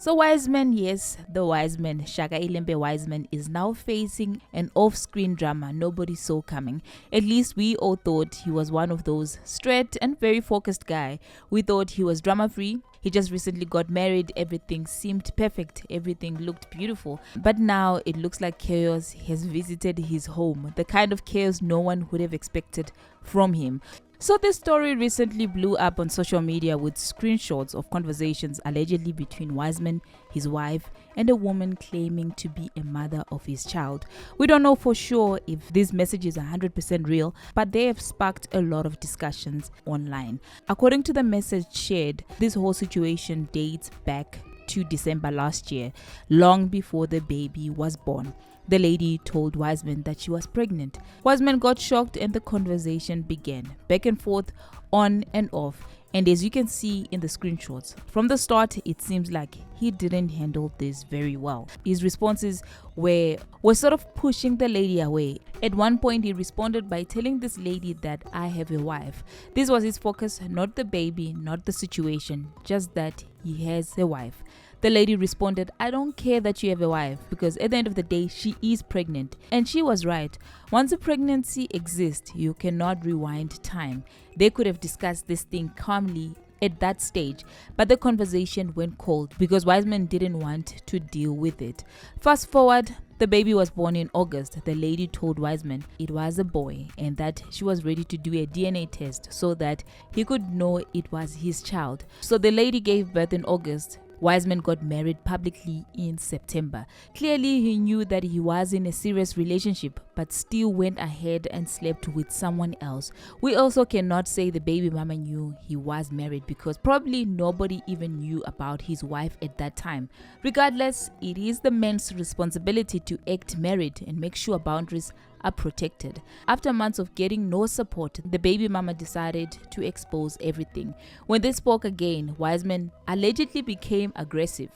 So Wiseman, yes, the Wiseman, Shaka Ilembe Wiseman, is now facing an off-screen drama nobody saw coming. At least we all thought he was one of those straight and very focused guy. We thought he was drama-free. He just recently got married. Everything seemed perfect. Everything looked beautiful. But now it looks like chaos has visited his home. The kind of chaos no one would have expected from him. So this story recently blew up on social media with screenshots of conversations allegedly between Wiseman, his wife, and a woman claiming to be a mother of his child. We don't know for sure if these messages are 100% real, but they have sparked a lot of discussions online. According to the message shared, this whole situation dates back to December last year, long before the baby was born. The lady told Wiseman that she was pregnant. Wiseman got shocked and the conversation began, back and forth, on and off. And as you can see in the screenshots, from the start, it seems like he didn't handle this very well. His responses were sort of pushing the lady away. At one point, he responded by telling this lady that I have a wife. This was his focus, not the baby, not the situation, just that he has a wife. The lady responded, I don't care that you have a wife, because at the end of the day, she is pregnant. And she was right. Once a pregnancy exists, you cannot rewind time. They could have discussed this thing calmly at that stage, but the conversation went cold because Wiseman didn't want to deal with it. Fast forward, the baby was born in August. The lady told Wiseman it was a boy and that she was ready to do a DNA test so that he could know it was his child. So the lady gave birth in August. Wiseman got married publicly in September. Clearly, he knew that he was in a serious relationship, but still went ahead and slept with someone else. We also cannot say the baby mama knew he was married because probably nobody even knew about his wife at that time. Regardless, it is the man's responsibility to act married and make sure boundaries are protected. After months of getting no support, the baby mama decided to expose everything. When they spoke again, Wiseman allegedly became aggressive.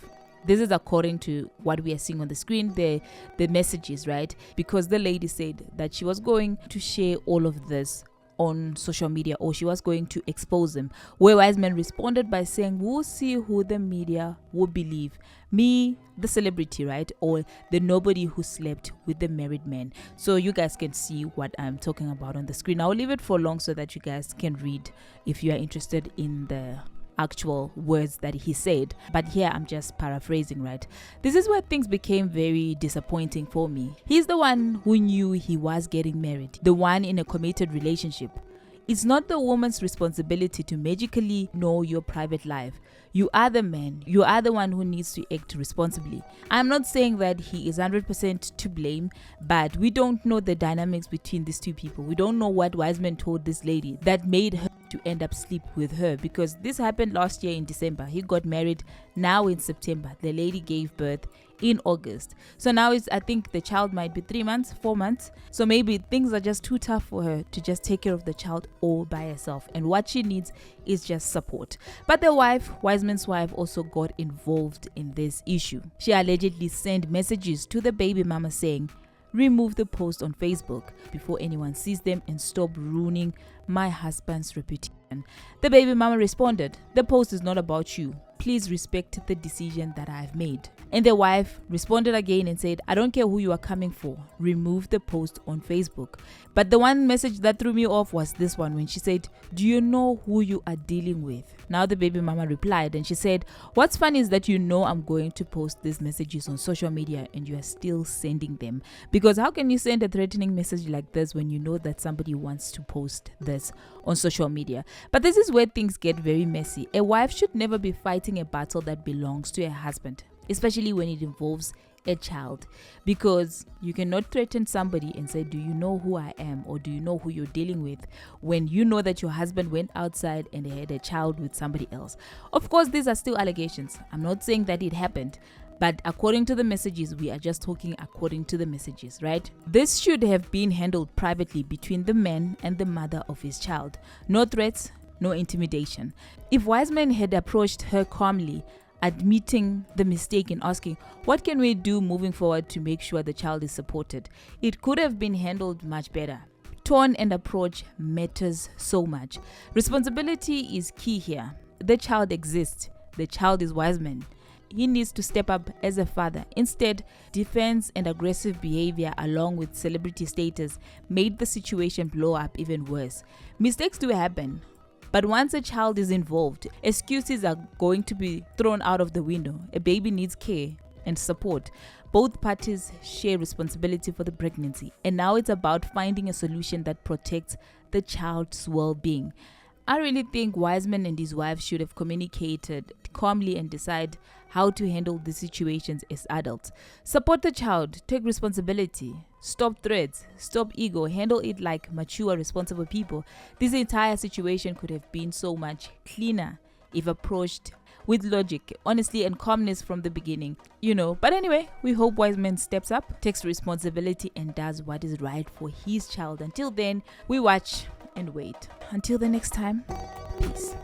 This is according to what we are seeing on the screen, the messages, right? Because the lady said that she was going to share all of this on social media, or she was going to expose them, where Wiseman responded by saying, we'll see who the media will believe, me, the celebrity, right, or the nobody who slept with the married man. So you guys can see what I'm talking about on the screen. I'll leave it for long so that you guys can read if you are interested in the actual words that he said, but here I'm just paraphrasing, right? This is where things became very disappointing for me. He's the one who knew he was getting married, the one in a committed relationship. It's not the woman's responsibility to magically know your private life. You are the man. You are the one who needs to act responsibly. I'm not saying that he is 100% to blame, but we don't know the dynamics between these two people. We don't know what Wiseman told this lady that made her to end up sleep with her, because this happened last year in December. He got married now in September. The lady gave birth in August. So now I think the child might be 3 months, 4 months. So maybe things are just too tough for her to just take care of the child all by herself. And what she needs is just support. But the wife, Wiseman's wife, also got involved in this issue. She allegedly sent messages to the baby mama saying, remove the post on Facebook before anyone sees them and stop ruining my husband's reputation. The baby mama responded, the post is not about you. Please respect the decision that I've made. And the wife responded again and said, I don't care who you are coming for. Remove the post on Facebook. But the one message that threw me off was this one, when she said, do you know who you are dealing with? Now the baby mama replied and she said, what's funny is that you know I'm going to post these messages on social media and you are still sending them. Because how can you send a threatening message like this when you know that somebody wants to post this on social media? But this is where things get very messy. A wife should never be fighting a battle that belongs to a husband, especially when it involves a child, because you cannot threaten somebody and say, do you know who I am, or do you know who you're dealing with, when you know that your husband went outside and they had a child with somebody else. Of course, these are still allegations. I'm not saying that it happened, but according to the messages, we are just talking according to the messages, right? This should have been handled privately between the man and the mother of his child. No threats, no intimidation. If Wiseman had approached her calmly, admitting the mistake and asking, what can we do moving forward to make sure the child is supported, it could have been handled much better. Tone and approach matters so much. Responsibility is key here. The child exists. The child is Wiseman. he needs to step up as a father. Instead, defense and aggressive behavior along with celebrity status made the situation blow up even worse. Mistakes do happen, but once a child is involved, excuses are going to be thrown out of the window. A baby needs care and support. Both parties share responsibility for the pregnancy, and now it's about finding a solution that protects the child's well-being. I really think Wiseman and his wife should have communicated calmly and decide how to handle the situations as adults. Support the child, take responsibility, stop threats, stop ego, handle it like mature, responsible people. This entire situation could have been so much cleaner if approached with logic, honesty, and calmness from the beginning, But anyway, we hope Wiseman steps up, takes responsibility, and does what is right for his child. Until then, we watch and wait. Until the next time, peace.